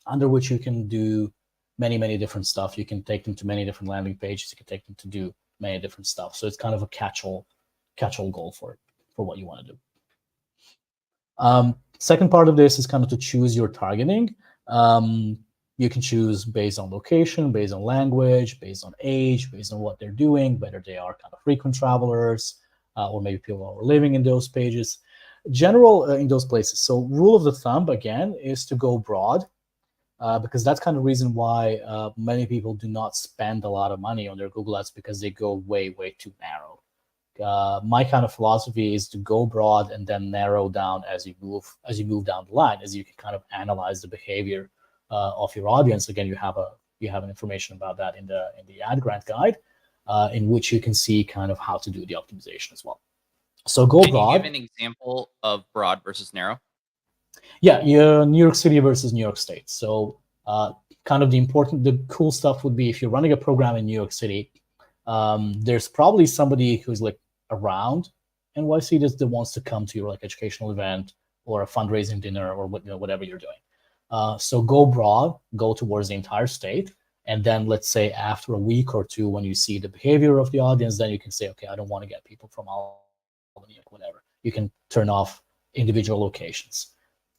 under which you can do many, many different stuff. You can take them to many different landing pages. You can take them to do many different stuff. So it's kind of a catch-all goal for what you want to do. Second part of this is kind of to choose your targeting. You can choose based on location, based on language, based on age, based on what they're doing, whether they are kind of frequent travelers or maybe people who are living in those pages, in those places. So rule of the thumb, again, is to go broad. because that's kind of the reason why many people do not spend a lot of money on their Google ads, because they go way, way too narrow. My kind of philosophy is to go broad and then narrow down as you move down the line, as you can kind of analyze the behavior of your audience. Again, you have an information about that in the ad grant guide, in which you can see kind of how to do the optimization as well. So go broad. Can you give an example of broad versus narrow? Yeah, New York City versus New York State. So kind of the cool stuff would be if you're running a program in New York City, there's probably somebody who's like around NYC that wants to come to your like educational event or a fundraising dinner or whatever you're doing. So go broad, go towards the entire state. And then let's say after a week or two, when you see the behavior of the audience, then you can say, okay, I don't want to get people from Albany or whatever. You can turn off individual locations.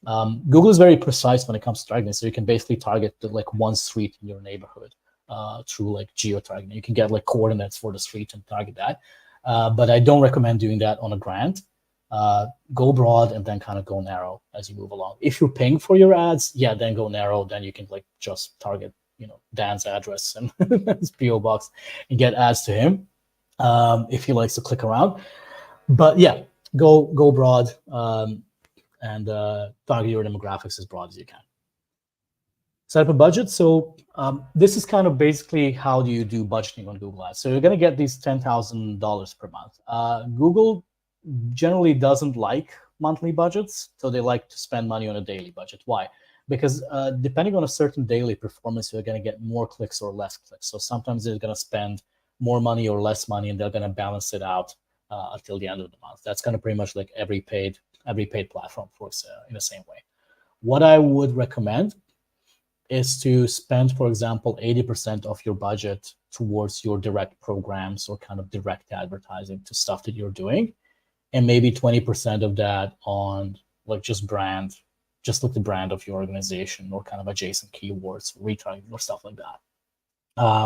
Google is very precise when it comes to targeting. So you can basically target like one street in your neighborhood through like geo-targeting. You can get like coordinates for the street and target that. But I don't recommend doing that on a grant. Go broad and then kind of go narrow as you move along. If you're paying for your ads, yeah, then go narrow. Then you can like just target, Dan's address and his PO box and get ads to him if he likes to click around. But yeah, go broad and target your demographics as broad as you can. Set up a budget. So this is kind of basically how do you do budgeting on Google Ads. So you're going to get these $10,000 per month. Google generally doesn't like monthly budgets, so they like to spend money on a daily budget. Why? Because depending on a certain daily performance, you're going to get more clicks or less clicks. So sometimes they're going to spend more money or less money, and they're going to balance it out until the end of the month. That's kind of pretty much like every paid platform works in the same way. What I would recommend is to spend, for example, 80% of your budget towards your direct programs or kind of direct advertising to stuff that you're doing, and maybe 20% of that on like just like the brand of your organization or kind of adjacent keywords, retargeting or stuff like that.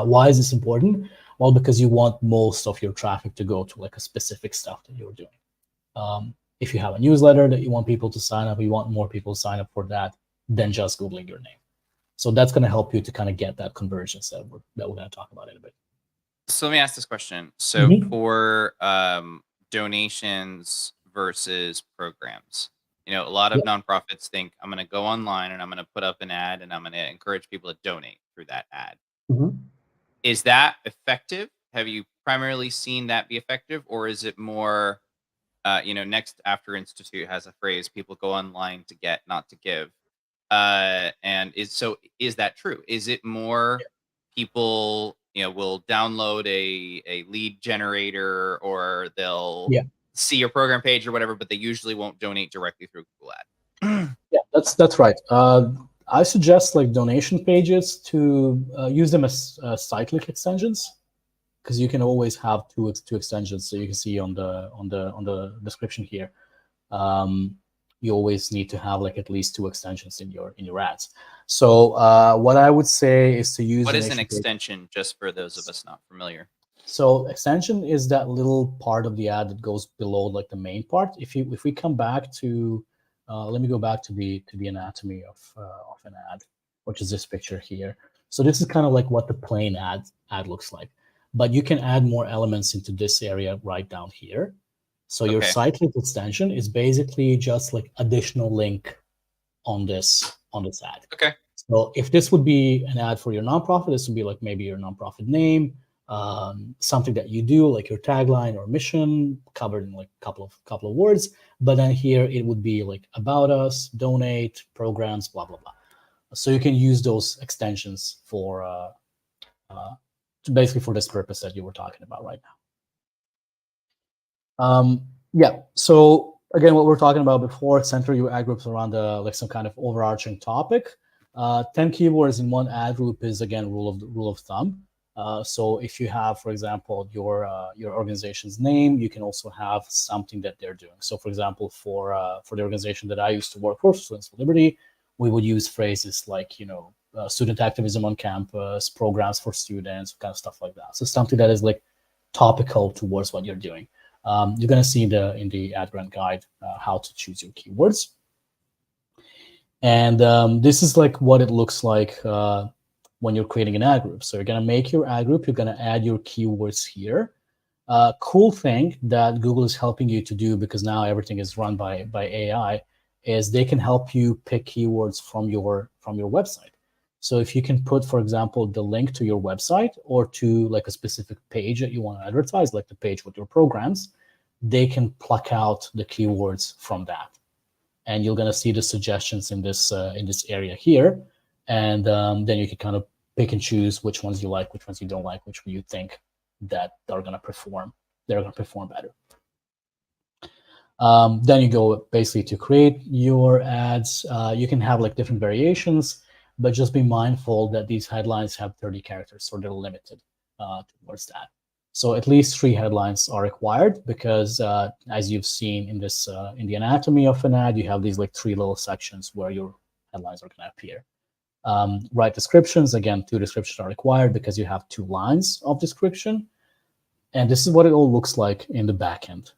Why is this important? Well, because you want most of your traffic to go to like a specific stuff that you're doing. If you have a newsletter that you want people to sign up, you want more people to sign up for that than just Googling your name. So that's going to help you to kind of get that convergence that we're going to talk about in a bit. So let me ask this question. So for donations versus programs, a lot of nonprofits think I'm going to go online and I'm going to put up an ad and I'm going to encourage people to donate through that ad. Is that effective? Have you primarily seen that be effective, or is it more, Next After Institute has a phrase, people go online to get, not to give. And is that true? Is it more people, will download a lead generator, or they'll see your program page or whatever, but they usually won't donate directly through Google Ad? Yeah, that's right. I suggest like donation pages to use them as cyclic extensions, because you can always have two extensions. So you can see on the description here. You always need to have like at least two extensions in your ads. So what I would say is to use. What is an extension, just for those of us not familiar? So extension is that little part of the ad that goes below like the main part. If we come back to, let me go back to the anatomy of an ad, which is this picture here. So this is kind of like what the plain ad looks like, but you can add more elements into this area right down here. So your cyclic extension is basically just like additional link on this ad. Okay. So if this would be an ad for your nonprofit, this would be like maybe your nonprofit name, something that you do, like your tagline or mission, covered in like a couple of words. But then here it would be like about us, donate, programs, blah blah blah. So you can use those extensions for basically for this purpose that you were talking about right now. Yeah. So again, what we're talking about before, center your ad groups around like some kind of overarching topic. 10 keywords in one ad group is, again, rule of thumb. So if you have, for example, your organization's name, you can also have something that they're doing. So for example, for the organization that I used to work for, Students for Liberty, we would use phrases like, student activism on campus, programs for students, kind of stuff like that. So something that is like topical towards what you're doing. You're going to see in the ad grant guide how to choose your keywords. And this is like what it looks like when you're creating an ad group. So you're going to make your ad group. You're going to add your keywords here. Cool thing that Google is helping you to do, because now everything is run by AI, is they can help you pick keywords from your website. So if you can put, for example, the link to your website or to like a specific page that you want to advertise, like the page with your programs, they can pluck out the keywords from that. And you're going to see the suggestions in this area here. And then you can kind of pick and choose which ones you like, which ones you don't like, which you think that they're going to perform better. Then you go basically to create your ads. You can have like different variations, but just be mindful that these headlines have 30 characters, so they're limited towards that. So at least 3 headlines are required, because as you've seen in this in the anatomy of an ad, you have these like 3 little sections where your headlines are going to appear. Write descriptions. Again, 2 descriptions are required because you have 2 lines of description. And this is what it all looks like in the backend.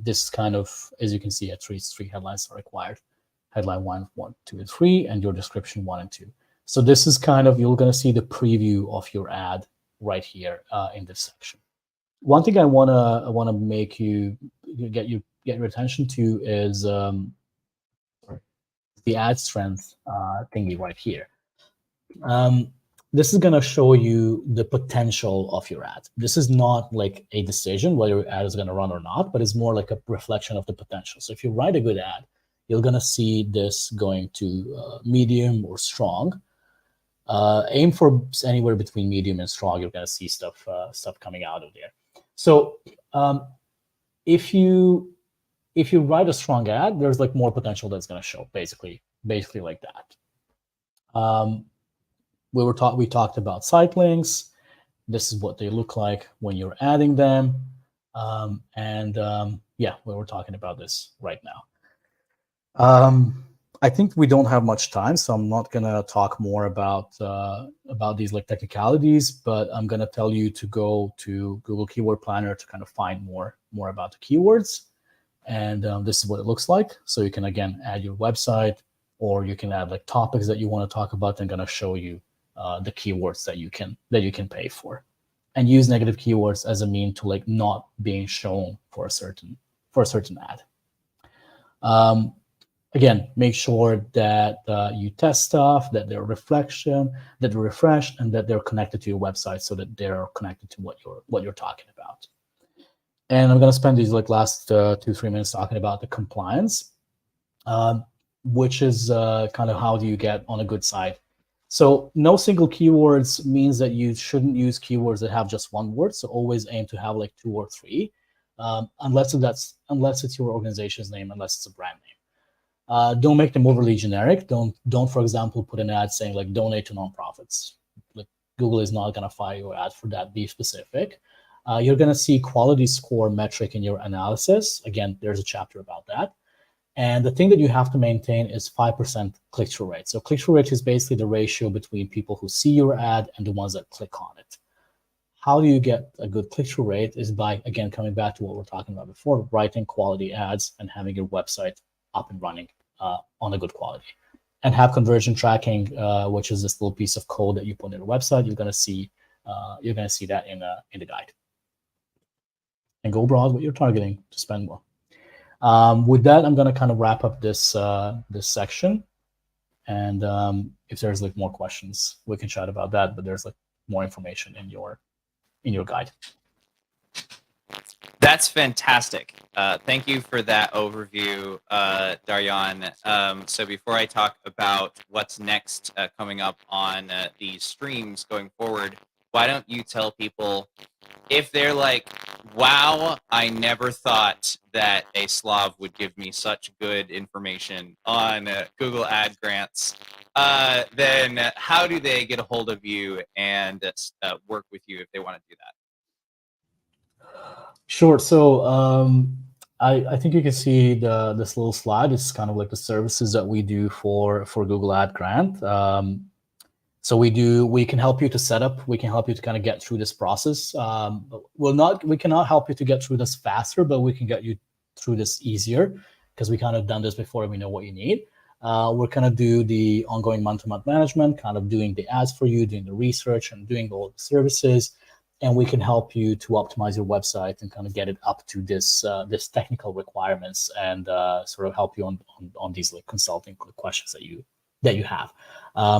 This kind of, as you can see, at 3 headlines are required. Headline 1, 2, and 3, and your description 1 and 2. So this is kind of, you're going to see the preview of your ad right here in this section. One thing I wanna make you get your attention to is the ad strength thingy right here. This is going to show you the potential of your ad. This is not like a decision whether your ad is going to run or not, but it's more like a reflection of the potential. So if you write a good ad, you're going to see this going to medium or strong. Aim for anywhere between medium and strong. You're going to see stuff coming out of there. So if you write a strong ad, there's like more potential that's going to show, basically like that. We talked about site links. This is what they look like when you're adding them. Yeah, we were talking about this right now. I think we don't have much time, so I'm not gonna talk more about these like technicalities, but I'm gonna tell you to go to Google Keyword Planner to kind of find more about the keywords. And this is what it looks like. So you can again add your website, or you can add like topics that you want to talk about. I'm gonna show you the keywords that you can pay for, and use negative keywords as a mean to like not being shown for a certain ad. Again, make sure that you test stuff, that they're refreshed, and that they're connected to your website, so that they're connected to what you're talking about. And I'm going to spend these like last 2-3 minutes talking about the compliance, which is kind of how do you get on a good site. So no single keywords means that you shouldn't use keywords that have just one word. So always aim to have like 2 or 3, unless it's your organization's name, unless it's a brand name. Don't make them overly generic. Don't, for example, put an ad saying like donate to nonprofits. Like Google is not going to fire your ad for that. Be specific. You're going to see quality score metric in your analysis. Again, there's a chapter about that. And the thing that you have to maintain is 5% click-through rate. So click-through rate is basically the ratio between people who see your ad and the ones that click on it. How do you get a good click-through rate is by, again, coming back to what we were talking about before, writing quality ads and having your website up and running on a good quality. And have conversion tracking, which is this little piece of code that you put in your website. You're going to see that in the guide. And go broad what you're targeting to spend more. With that, I'm going to kind of wrap up this section. And if there's like more questions, we can chat about that. But there's like more information in your guide. That's fantastic. Thank you for that overview, Darjan. So before I talk about what's next coming up on these streams going forward, why don't you tell people, if they're like, wow, I never thought that a Slav would give me such good information on Google Ad Grants, then how do they get a hold of you and work with you if they want to do that? Sure. So I think you can see this little slide. It's kind of like the services that we do for Google Ad Grant. So we can help you to set up. We can help you to kind of get through this process. We cannot help you to get through this faster, but we can get you through this easier because we kind of done this before and we know what you need. We're going to do the ongoing month-to-month management, kind of doing the ads for you, doing the research, and doing all the services. And we can help you to optimize your website and kind of get it up to this technical requirements, and sort of help you on these like consulting questions that you have.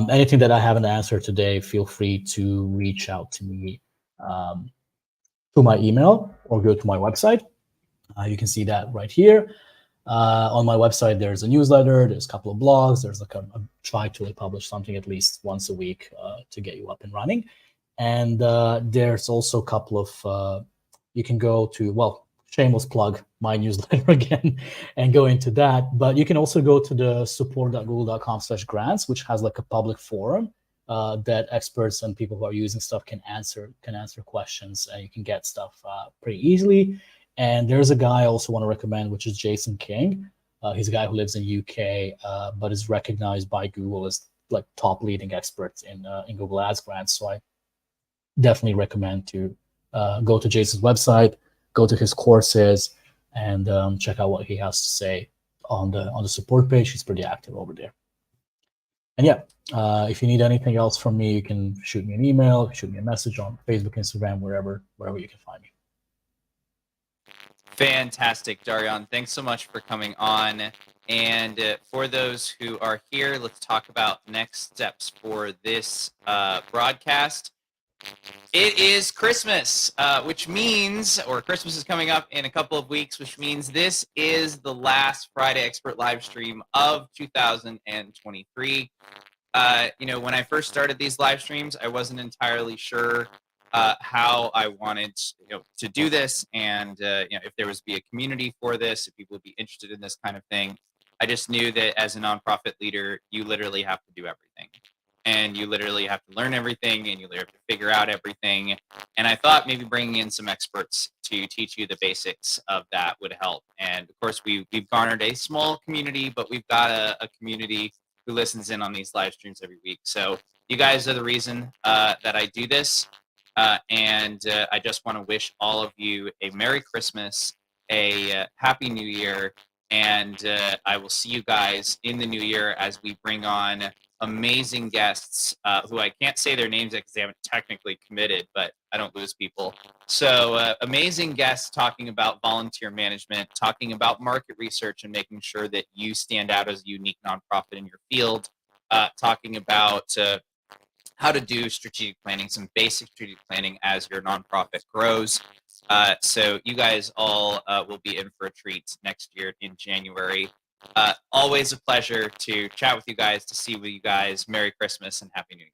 Anything that I haven't answered today, feel free to reach out to me to my email or go to my website. You can see that right here. On my website, there's a newsletter, there's a couple of blogs, there's like I try to publish something at least once a week to get you up and running. And there's also a couple of, you can go to, well, shameless plug, my newsletter again, and go into that. But you can also go to the support.google.com/grants, which has like a public forum that experts and people who are using stuff can answer questions, and you can get stuff pretty easily. And there's a guy I also want to recommend, which is Jason King. He's a guy who lives in UK, but is recognized by Google as like top leading expert in Google Ads grants. So I definitely recommend to go to Jason's website, go to his courses, and check out what he has to say on the support page. He's pretty active over there. And yeah, if you need anything else from me, you can shoot me an email, shoot me a message on Facebook, Instagram, wherever you can find me. Fantastic, Darjan. Thanks so much for coming on. And for those who are here, let's talk about next steps for this broadcast. It is Christmas, which means, or Christmas is coming up in a couple of weeks, which means this is the last Friday Expert live stream of 2023. When I first started these live streams, I wasn't entirely sure how I wanted to do this, and if there was be a community for this, if people would be interested in this kind of thing. I just knew that as a nonprofit leader, you literally have to do everything, and you literally have to learn everything, and you have to figure out everything. And I thought maybe bringing in some experts to teach you the basics of that would help. And of course, we've garnered a small community, but we've got a community who listens in on these live streams every week. So you guys are the reason that I do this. And I just want to wish all of you a Merry Christmas, a Happy New Year, and I will see you guys in the new year as we bring on amazing guests who I can't say their names because they haven't technically committed, but I don't lose people. So amazing guests talking about volunteer management, talking about market research and making sure that you stand out as a unique nonprofit in your field, talking about how to do strategic planning, some basic strategic planning as your nonprofit grows. So you guys all will be in for a treat next year in January. Always a pleasure to chat with you guys, to see with you guys. Merry Christmas and Happy New Year.